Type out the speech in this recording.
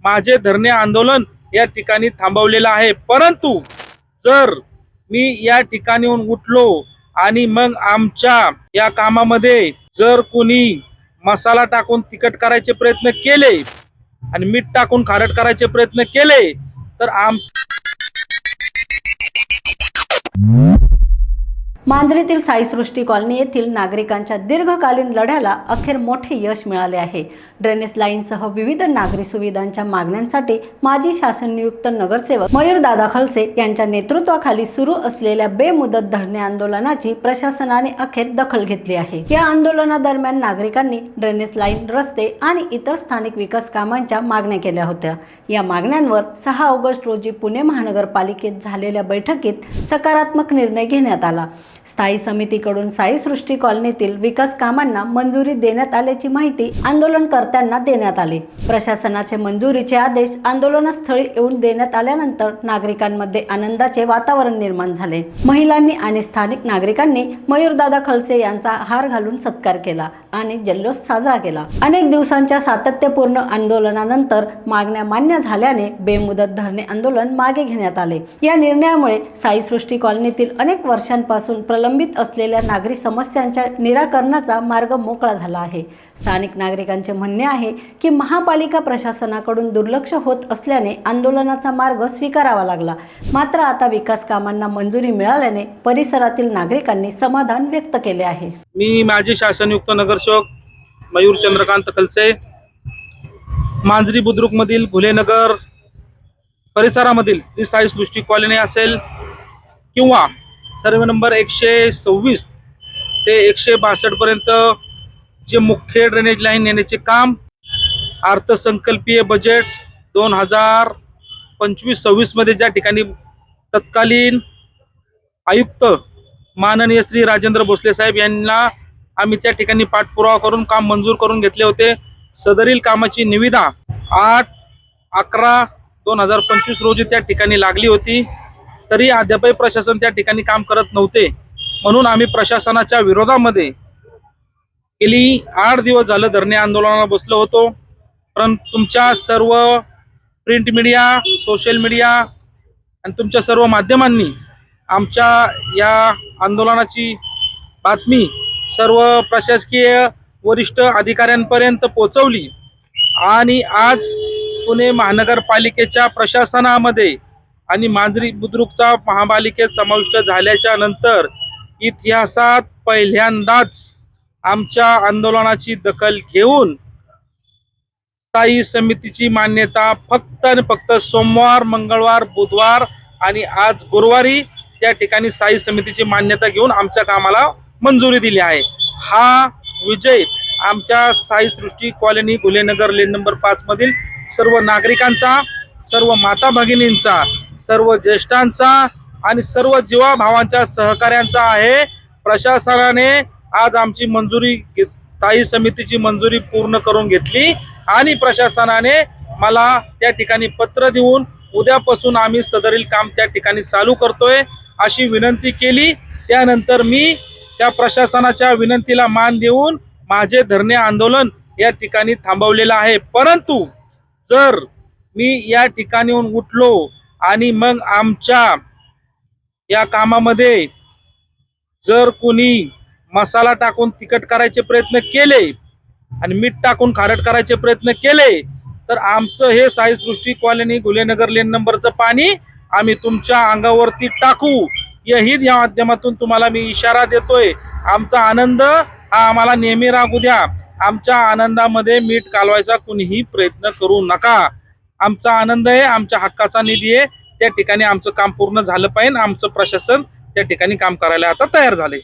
माझे धरणे आंदोलन या ठिकाणी थांबवलेलं आहे। परंतु जर मी या ठिकाणीहून उठलो आणि मग आमच्या या कामामध्ये जर कोणी मसाला टाकून तिखट करायचे प्रयत्न केले आणि मीठ टाकून खारट करायचे प्रयत्न केले तर मांजरीतील साईसृष्टी कॉलनी येथील नागरिकांच्या दीर्घकालीन लढ्याला अखेर मोठे यश मिळाले आहे। ड्रेनेज लाईनसह विविध नागरी सुविधांच्या मागण्यांसाठी माजी शासन नियुक्त नगरसेवक मयूरदादा खलसे यांच्या नेतृत्वाखाली सुरू असलेल्या बेमुदत धरणे आंदोलनाची प्रशासनाने अखेर दखल घेतली आहे। या आंदोलनादरम्यान नागरिकांनी ड्रेनेज लाईन, रस्ते आणि इतर स्थानिक विकास कामांच्या मागण्या केल्या होत्या। या मागण्यांवर 6 ऑगस्ट रोजी पुणे महानगरपालिकेत झालेल्या बैठकीत सकारात्मक निर्णय घेण्यात आला। स्थायी समितीकडून साईसृष्टी कॉलनीतील विकास कामांना मंजुरी देण्यात आल्याची माहिती आंदोलनकर्त्यांना देण्यात आली। प्रशासनाचे मंजुरीचे आदेश आंदोलनस्थळी येऊन देण्यात आल्यानंतर नागरिकांमध्ये आनंदाचे वातावरण निर्माण झाले। महिलांनी आणि स्थानिक नागरिकांनी मयूरदादा खलसे यांचा हार घालून सत्कार केला आणि जल्लोष साजरा केला। अनेक दिवसांच्या सातत्यपूर्ण आंदोलनानंतर मागण्या मान्य झाल्याने बेमुदत धरणे आंदोलन मागे घेण्यात आले। या निर्णयामुळे साईसृष्टी कॉलनीतील अनेक वर्षांपासून प्रलंबित असलेल्या नागरी समस्यांच्या निराकरणाचा मार्ग मोकळा झाला आहे। स्थानिक नागरिकांचे म्हणणे आहे की महापालिका प्रशासनाकडून दुर्लक्ष होत असल्याने आंदोलनाचा मार्ग स्वीकारावा लागला। मात्र आता विकास कामांना मंजुरी मिळाल्याने परिसरातील नागरिकांनी समाधान व्यक्त केले आहे। मी माजी शासनयुक्त नगरसेवक मयूर चंद्रकांत खलसे, मांजरी बुद्रुक मधील घुलेनगर परिसरामधील श्री साईसृष्टी कॉलनी असेल किंवा सर्वे नंबर 126 ते 162 पर्यंत जे मुख्य ड्रेनेज लाईन नेण्याचे काम अर्थसंकल्पीय बजेट 2025-26 मध्ये ज्या ठिकाणी तत्कालीन आयुक्त माननीय श्री राजेंद्र भोसले साहेब यांना आम्ही त्या ठिकाणी पाठपुरावा करून काम मंजूर करून घेतले होते। सदरील कामाची निविदा 8/11/2025 रोजी त्या ठिकाणी लागली होती, तरी अद्यापही प्रशासन त्या ठिकाणी काम करत नव्हते। म्हणून आम्ही प्रशासनाच्या विरोधामध्ये गेली 8 दिवस झालं धरणे आंदोलनाला बसलो होतो। परंतु तुमच्या सर्व प्रिंट मीडिया, सोशल मीडिया आणि तुमच्या सर्व माध्यमांनी आमच्या या आंदोलनाची बातमी सर्व प्रशासकीय वरिष्ठ अधिकाऱ्यांपर्यंत पोहोचवली आणि आज पुणे महानगरपालिकेच्या प्रशासनामध्ये आणि मांजरी बुद्रुकचा महापालिकेत समाविष्ट झाल्याच्या नंतर इतिहासात पहिल्यांदाच आमच्या आंदोलनाची दखल घेऊन स्थायी समितीची मान्यता फक्त आणि फक्त सोमवार, मंगळवार, बुधवार आणि आज गुरुवारी त्या ठिकाणी स्थायी समितीची मान्यता घेऊन आमच्या कामाला मंजुरी दिली आहे। हा विजय आमच्या साईसृष्टी कॉलनी घुलेनगर लेन नंबर 5 मधील सर्व नागरिकांचा, सर्व माता भगिनींचा, सर्व ज्येष्ठांचा आणि सर्व जीवाभावांच्या सहकार्यांचा आहे। प्रशासनाने आज आमची मंजुरी, स्थायी समितीची मंजुरी पूर्ण करून घेतली आणि प्रशासनाने मला त्या ठिकाणी पत्र देऊन उद्यापासून आम्ही सदरील काम त्या ठिकाणी चालू करतोय अशी विनंती केली। त्यानंतर मी त्या प्रशासनाच्या विनंतीला मान देऊन माझे धरणे आंदोलन या ठिकाणी थांबवलेलं आहे। परंतु जर मी या ठिकाणीहून उठलो आणि मग आमच्या या कामामध्ये जर कोणी मसाला टाकून तिखट करायचे प्रयत्न केले आणि मीठ टाकून खारट करायचे प्रयत्न केले तर आमचं हे साईसृष्टी कॉलनी घुलेनगर लेन नंबरचं पाणी आम्ही तुमच्या अंगावरती टाकू, यही या माध्यमातून तुम्हाला मी इशारा देतोय। आमचा आनंद हा आम्हाला नेहमी राहू द्या। आमच्या आनंदामध्ये मीठ कालवायचा कुणीही प्रयत्न करू नका। आमचा आनंद आहे, आमच्या हक्काचा निधी आहे, त्या ठिकाणी आमचं काम पूर्ण झालं पाहिजे। आमचं प्रशासन त्या ठिकाणी काम करायला आता तयार झाले।